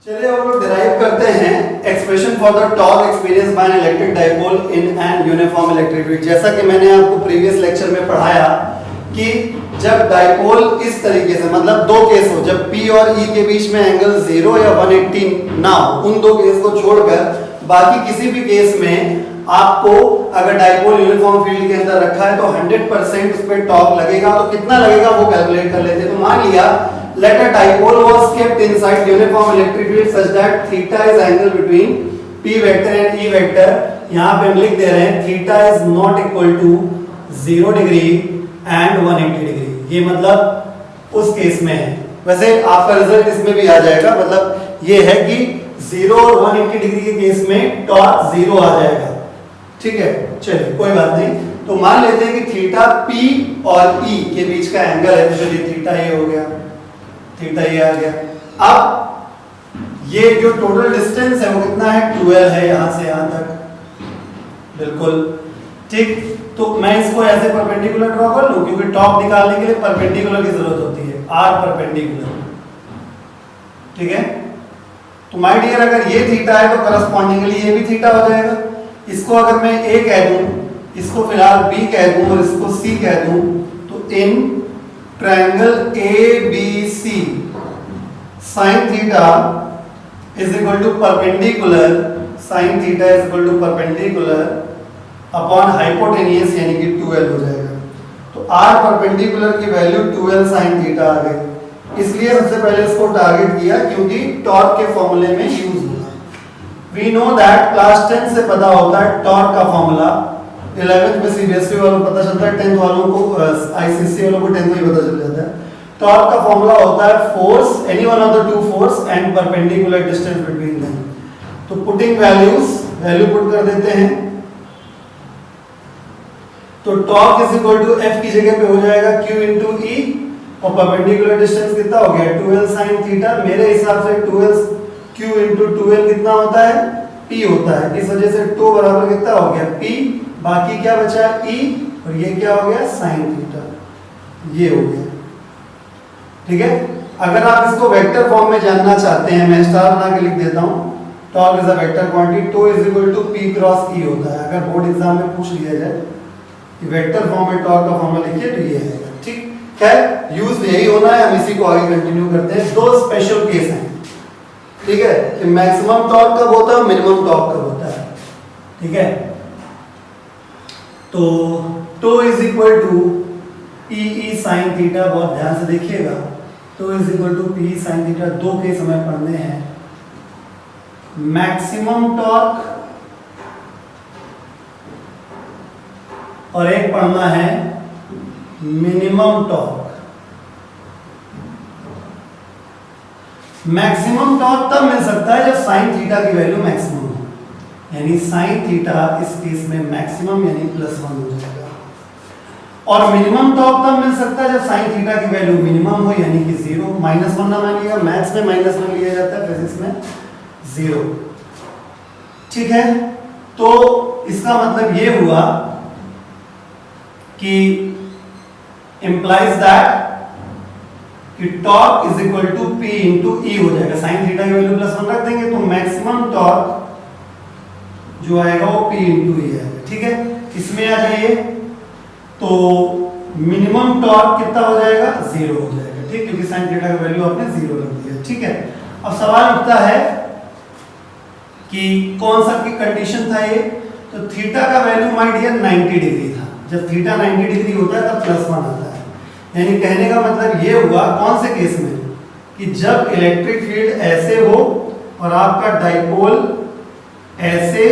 चलिए हम लोग डिराइव करते हैं expression for the torque experience by N electric dipole in an uniform electric field. जैसा कि मैंने आपको प्रीवियस लेक्चर में पढ़ाया कि जब डाइपोल इस तरीके से, मतलब दो केस हो, जब P और E के बीच में एंगल 0 या 180 ना हो, उन दो केस को छोड़कर बाकी किसी भी केस में आपको अगर डाइपोल यूनिफॉर्म फील्ड के अंदर रखा है तो 100% उस पर टॉर्क लगेगा। तो कितना लगेगा वो कैलकुलेट कर लेते हैं। तो मान लिया let a dipole was kept inside uniform electric field such that theta is angle between P vector and E vector। यहाँ पे हम लिख दे रहे हैं theta is not equal to 0 degree and 180 degree। ये मतलब उस केस में है। वैसे आपका रिजल्ट इसमें भी आ जाएगा, मतलब ये है कि 0 और 180 डिग्री के केस में टॉर्क 0 आ जाएगा। ठीक है, चलिए कोई बात नहीं। तो मान लेते हैं कि थीटा P और E के बीच का एंगल है, तो चलिए थीटा ये हो गया, थीटा ये आ गया। अब ये जो टोटल डिस्टेंस है वो कितना है, 12 है यहां से यहां तक, बिल्कुल ठीक। तो मैं इसको ऐसे परपेंडिकुलर ड्रॉ कर लूं, क्योंकि टॉप निकालने के लिए परपेंडिकुलर की जरूरत होती है, आर परपेंडिकुलर। ठीक है, तो माय डियर अगर ये थीटा है तो करस्पॉन्डिंगली ये भी थीटा हो जाएगा। इसको अगर मैं ए कह दूं, इसको फिलहाल बी कह दूं और इसको सी कह दूं, तो in triangle ABC sin theta is equal to perpendicular, sin theta is equal to perpendicular upon hypotenuse यानी कि 12 हो जाएगा। तो r परपेंडिकुलर की वैल्यू 12 sin थीटा आ गई। इसलिए सबसे पहले इसको टारगेट किया क्योंकि टॉर्क के फॉर्मूले में यूज होगा। वी नो दैट क्लास 10 से पता होता है टॉर्क का फॉर्मूला। 11th में सीबीएसई वालों को पता चलता है, 10th वालों को आईसीएसई वालों को 10th में ही पता चल जाता है। टॉर्क का फॉर्मूला होता है force, any one of the two force and perpendicular distance between them. तो पुटिंग वैल्यू पुट कर देते हैं, तो torque is equal to F की जगह पे हो जाएगा Q इंटू E और परपेंडिकुलर डिस्टेंस कितना हो गया 12 sin थीटा। मेरे हिसाब से 12 Q इंटू 12 कितना होता है, P होता है। इस वजह से टो बराबर कितना हो गया P, बाकी क्या बचा E और ये क्या हो गया sin थीटा, ये हो गया। ठीक है, अगर आप इसको वेक्टर फॉर्म में जानना चाहते हैं, मैं स्टार बना के लिख देता हूं। Torque is a vector quantity, tau is equal to P cross E होता है। अगर बोर्ड एग्जाम में पूछ लिया जाए कि वेक्टर फॉर्म में टॉर्क का फॉर्मूला लिखिए तो ये आएगा। ठीक, खैर यूज यही होना है, हम इसी को आगे कंटिन्यू करते हैं। दो स्पेशल केस हैं, ठीक है, कि मैक्सिमम टॉर्क कब होता है, मिनिमम टॉर्क कब होता है। ठीक है, तो tau is equal to PE sin theta, बहुत ध्यान से देखिएगा। Tau is equal to PE sin theta, दो केस हमें पढ़ने हैं, मैक्सिमम टॉर्क और एक पढ़ना है मिनिमम टॉर्क। मैक्सिमम टॉर्क तब मिल सकता है जब साइन थीटा की वैल्यू मैक्सिमम हो, यानी साइन थीटा इस केस में मैक्सिमम यानी +1 हो जाएगा। और मिनिमम टॉर्क तब मिल सकता है जब साइन थीटा की वैल्यू मिनिमम हो, यानी कि 0, -1 ना मानिएगा, मैथ्स में -1 लिया जाता है, फिजिक्स में 0। ठीक है, तो इसका मतलब ये हुआ कि implies that कि torque is equal to P into E हो जाएगा। साइन थीटा की वैल्यू +1 रख देंगे तो मैक्सिमम टॉर्क जो आएगा वो P इंटू E आएगा। ठीक है, इसमें आ जाइए, तो मिनिमम टॉर्क कितना हो जाएगा, 0 हो जाएगा। ठीक, क्योंकि साइन थीटा की वैल्यू आपने 0 रख दिया। ठीक है, अब सवाल उठता है कि कौन सा की कंडीशन था ये, तो थीटा का वैल्यू माय डियर 90 डिग्री था। जब थीटा 90 डिग्री होता है तब +1 आता है। यानी कहने का मतलब ये हुआ कौन से केस में, कि जब इलेक्ट्रिक फील्ड ऐसे हो और आपका डाइपोल ऐसे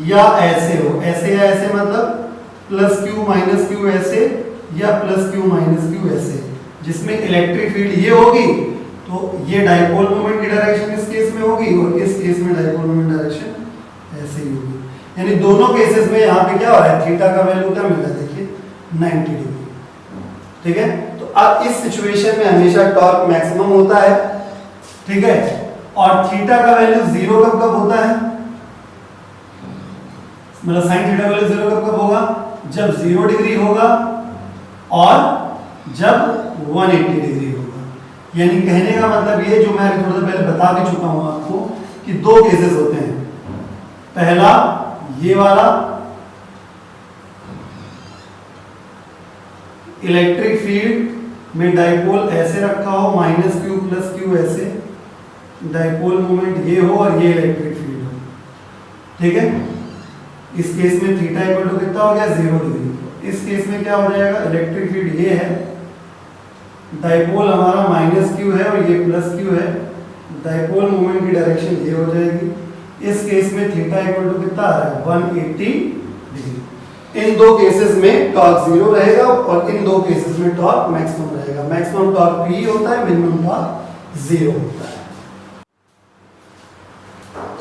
या ऐसे हो, ऐसे या ऐसे मतलब +q -q ऐसे या +q -q ऐसे, जिसमें इलेक्ट्रिक फील्ड ये होगी तो ये डाइपोल मोमेंट की डायरेक्शन इस केस में होगी और इस केस में डाइपोल मोमेंट डायरेक्शन ऐसे ही होगी। यानी दोनों केसेस में यहाँ पे क्या हो रहा है, थीटा का वैल्यू क्या मिल रहा है, देखिए 90 डिग्री। ठीक है, तो अब इस सिचुएशन में हमेशा टॉर्क मैक्सिमम होता है। ठीक है, और थीटा का वैल्यू 0 कब कब होता है, मतलब साइन थीटा वैल्यू 0 कब कब होगा, जब 0 डिग्री होगा और जब 180 डिग्री होगा। यानी कहने का मतलब ये, जो मैं थोड़ा सा पहले बता भी चुका हूं आपको, कि दो केसेस होते हैं। पहला ये वाला, इलेक्ट्रिक फील्ड में डाइपोल ऐसे रखा हो, -q + q ऐसे, डाइपोल मोमेंट ये हो और ये इलेक्ट्रिक फील्ड हो, ठीक है। इस केस में थीटा इक्वल टू कितना हो गया, 0 डिग्री। इस केस में क्या हो जाएगा, इलेक्ट्रिक फील्ड ये है, डाइपोल हमारा -q है और ये +q है, डाइपोल मोमेंट की डायरेक्शन ये हो जाएगी। इस केस में थीटा इक्वल टू कितना आ रहा है, 180 डिग्री। इन दो केसेस में टॉर्क 0 रहेगा और इन दो केसेस में टॉर्क मैक्सिमम रहेगा। मैक्सिमम टॉर्क P होता है, मिनिमम टॉर्क 0 होता है।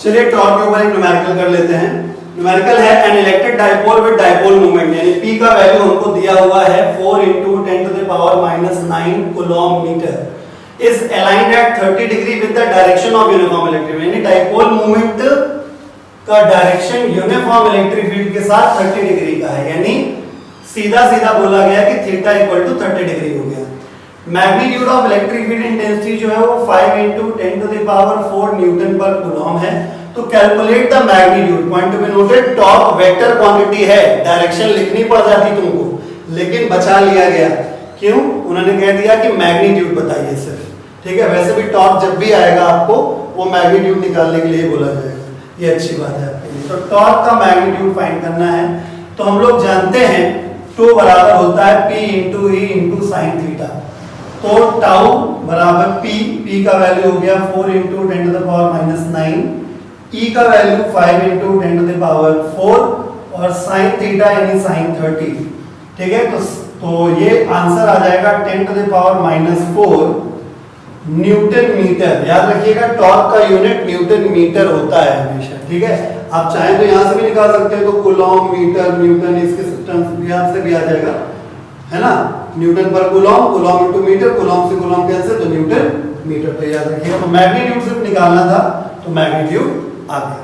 चलिए टॉर्क के ऊपर एक न्यूमेरिकल कर लेते हैं। न्यूमेरिकल है an electric dipole with dipole moment, यानी P का वैल्यू हमको दिया हुआ है 4 × 10⁻⁹ coulomb metre is aligned at 30 degree with the direction of uniform electric field, यानी डाइपोल मोमेंट का डायरेक्शन यूनिफॉर्म इलेक्ट्रिक फील्ड के साथ 30 डिग्री का है, यानी सीधा सीधा बोला गया कि थीटा इक्वल टू 30 डिग्री हो गया। Magnitude of electric field intensity जो है वो 5 × 10⁴ न्यूटन पर कूलॉम है। तो calculate the magnitude, point to be noted, torque vector quantity है, डायरेक्शन लिखनी पड़ जाती तुमको, लेकिन बचा लिया गया। क्यों? उन्होंने कह दिया कि मैग्नीट्यूड बताइए सिर्फ, ठीक है। वैसे भी टॉर्क जब भी आएगा आपको वो मैग्नीट्यूड निकालने के लिए बोला जाएगा, ये अच्छी बात है आपके लिए। तो टॉर्क का मैग्नीट्यूड फाइंड करना है, तो हम लोग जानते हैं टू बराबर होता है P × E × sin थीटा। तो टाउ बराबर P का वैल्यू हो गया 4 × 10⁻⁹, E का वैल्यू 5 × 10⁴ और sin थीटा यानी sin 30, ठीक है। तो ये आंसर आ जाएगा 10⁻⁴ न्यूटन मीटर। याद रखिएगा टॉर्क का यूनिट न्यूटन मीटर होता है हमेशा, ठीक है। आप चाहें तो यहां से भी निकाल सकते हैं, तो कूलॉम मीटर न्यूटन, इसके टर्म्स यहां से भी आ जाएगा, है ना। न्यूटन पर कूलॉम, कूलॉम × मीटर, कूलॉम से कूलॉम कैंसिल, तो न्यूटन मीटर पे याद रखिएगा। तो मैग्नीट्यूड सिर्फ निकालना था, तो मैग्नीट्यूड आ गया।